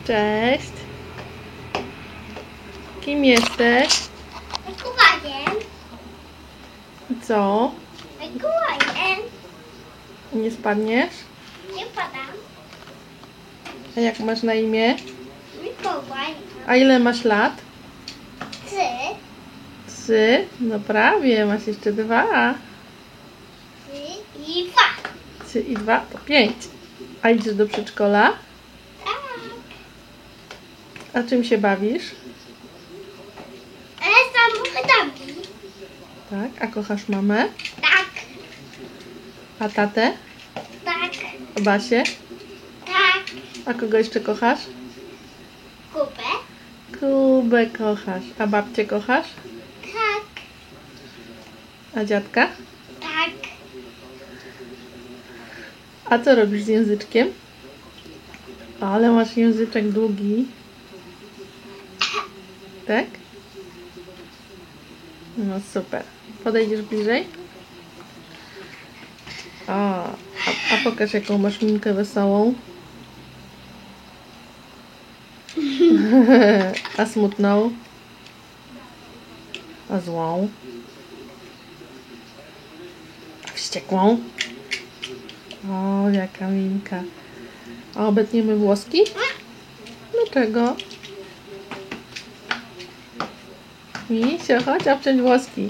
Cześć. Kim jesteś? Mikołajem. Co? Mikołajem. Nie spadniesz? Nie padam. A jak masz na imię? Mikołaj. A ile masz lat? 3. 3? No prawie, masz jeszcze 2. 3 i 2. 3 i 2 to 5. A idziesz do przedszkola? Tak. A czym się bawisz? Ale samochodami. Tak. A kochasz mamę? Tak. A tatę? Tak. A Basię? Tak. A kogo jeszcze kochasz? Kubę. Kubę kochasz. A babcię kochasz? Tak. A dziadka? Tak. A co robisz z języczkiem? Ale masz języczek długi. Tak? No super. Podejdziesz bliżej? A pokaż jaką masz minkę wesołą. A smutną? A złą? A wściekłą? O, jaka minka. A obetniemy włoski? Dlaczego? Misio, chodź obciąć włoski.